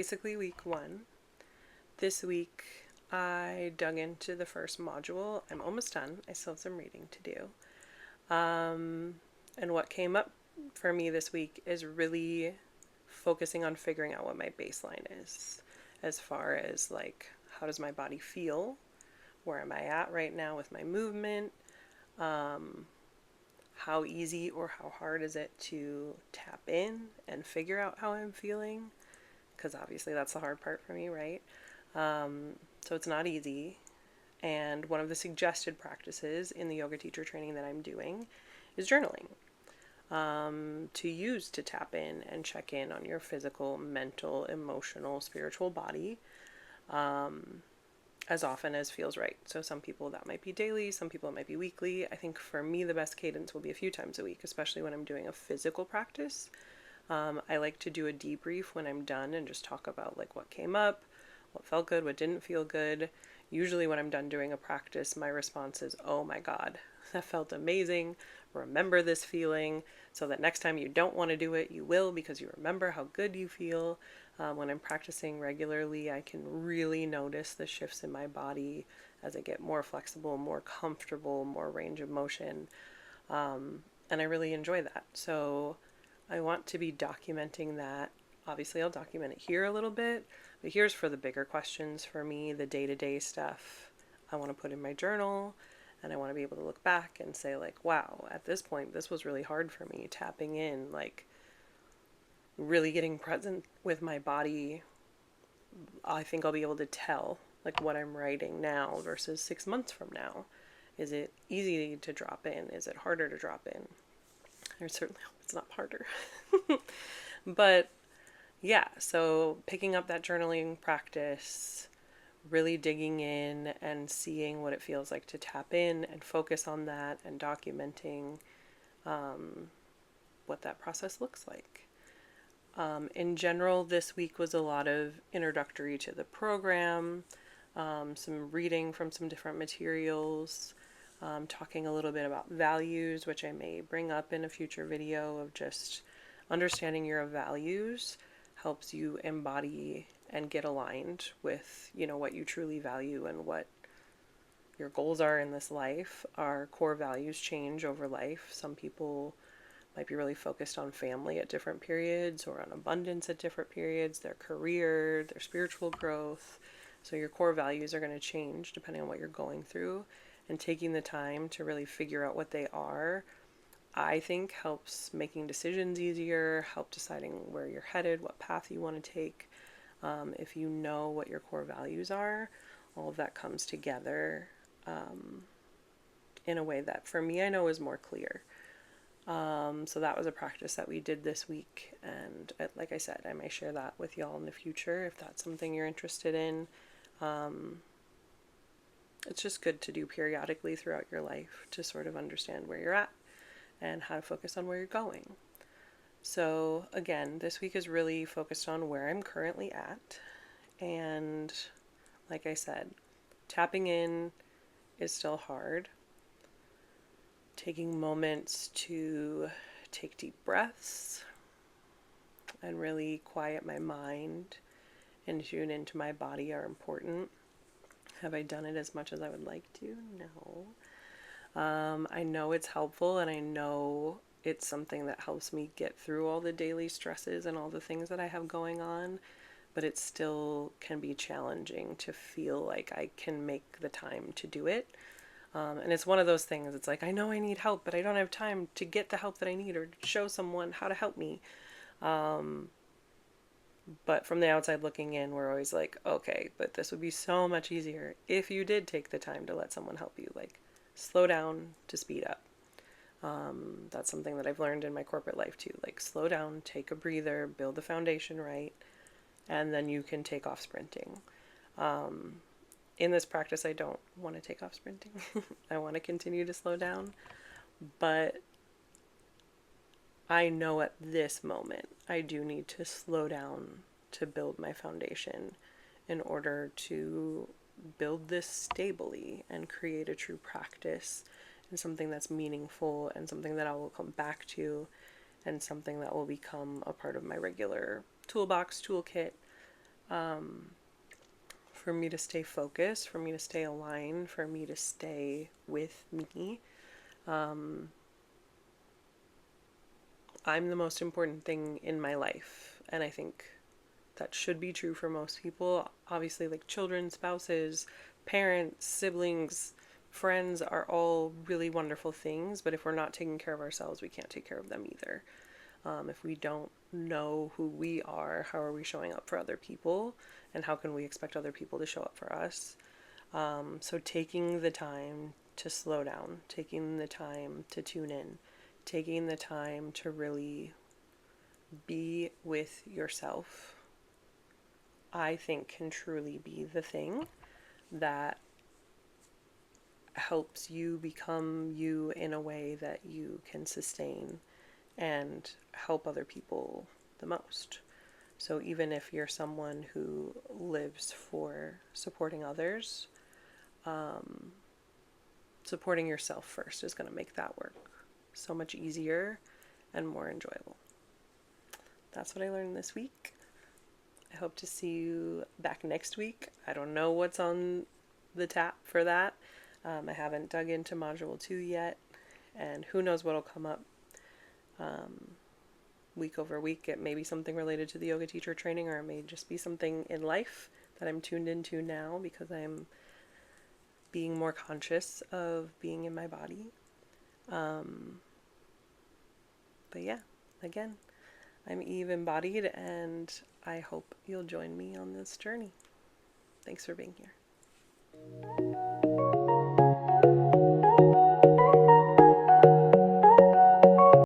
basically week 1. This week I dug into the first module. I'm almost done. I still have some reading to do. And what came up for me this week is really focusing on figuring out what my baseline is, as far as like, how does my body feel? Where am I at right now with my movement? How easy or how hard is it to tap in and figure out how I'm feeling? Because obviously that's the hard part for me, right? So it's not easy. And one of the suggested practices in the yoga teacher training that I'm doing is journaling, to use to tap in and check in on your physical, mental, emotional, spiritual body, as often as feels right. So some people that might be daily, some people it might be weekly. I think for me the best cadence will be a few times a week, especially when I'm doing a physical practice. I like to do a debrief when I'm done and just talk about like what came up, what felt good, what didn't feel good. Usually when I'm done doing a practice, my response is, oh my God, that felt amazing. Remember this feeling so that next time you don't want to do it, you will, because you remember how good you feel. When I'm practicing regularly, I can really notice the shifts in my body as I get more flexible, more comfortable, more range of motion. And I really enjoy that. So I want to be documenting that. Obviously, I'll document it here a little bit, but here's for the bigger questions for me, the day-to-day stuff I want to put in my journal, and I want to be able to look back and say like, wow, at this point, this was really hard for me, tapping in, like really getting present with my body. I think I'll be able to tell like what I'm writing now versus 6 months from now. Is it easy to drop in? Is it harder to drop in? I certainly hope it's not harder. But yeah, so picking up that journaling practice, really digging in and seeing what it feels like to tap in and focus on that, and documenting what that process looks like. In general, this week was a lot of introductory to the program, some reading from some different materials, talking a little bit about values, which I may bring up in a future video, of just understanding your values helps you embody and get aligned with, what you truly value and what your goals are in this life. Our core values change over life. Some people might be really focused on family at different periods, or on abundance at different periods, their career, their spiritual growth. So your core values are going to change depending on what you're going through. And taking the time to really figure out what they are, I think helps making decisions easier, help deciding where you're headed, what path you want to take. If you know what your core values are, all of that comes together in a way that for me I know is more clear. So that was a practice that we did this week, and like I said, I may share that with y'all in the future if that's something you're interested in. It's just good to do periodically throughout your life to sort of understand where you're at and how to focus on where you're going. So again, this week is really focused on where I'm currently at, and like I said, tapping in is still hard. Taking moments to take deep breaths and really quiet my mind and tune into my body are important. Have I done it as much as I would like to? No. I know it's helpful, and I know it's something that helps me get through all the daily stresses and all the things that I have going on, but it still can be challenging to feel like I can make the time to do it. And it's one of those things, it's like, I know I need help, but I don't have time to get the help that I need or show someone how to help me. But from the outside looking in, we're always like, okay, but this would be so much easier if you did take the time to let someone help you. Like, slow down to speed up. That's something that I've learned in my corporate life too. Like, slow down, take a breather, build the foundation right, and then you can take off sprinting. In this practice, I don't want to take off sprinting. I want to continue to slow down, but I know at this moment I do need to slow down to build my foundation in order to build this stably and create a true practice and something that's meaningful and something that I will come back to and something that will become a part of my regular toolbox, toolkit, for me to stay focused, for me to stay aligned, for me to stay with me. I'm the most important thing in my life, and I think that should be true for most people. Obviously, like children, spouses, parents, siblings, friends are all really wonderful things, but if we're not taking care of ourselves, we can't take care of them either. If we don't know who we are, how are we showing up for other people, and how can we expect other people to show up for us? So taking the time to slow down, taking the time to tune in, taking the time to really be with yourself, I think can truly be the thing that helps you become you in a way that you can sustain and help other people the most. So even if you're someone who lives for supporting others, supporting yourself first is going to make that work so much easier and more enjoyable. That's what I learned this week. I hope to see you back next week. I don't know what's on the tap for that. I haven't dug into Module 2 yet, and who knows what'll come up week over week. It may be something related to the yoga teacher training, or it may just be something in life that I'm tuned into now because I'm being more conscious of being in my body. But yeah, again, I'm Eve Embodied, and I hope you'll join me on this journey. Thanks for being here.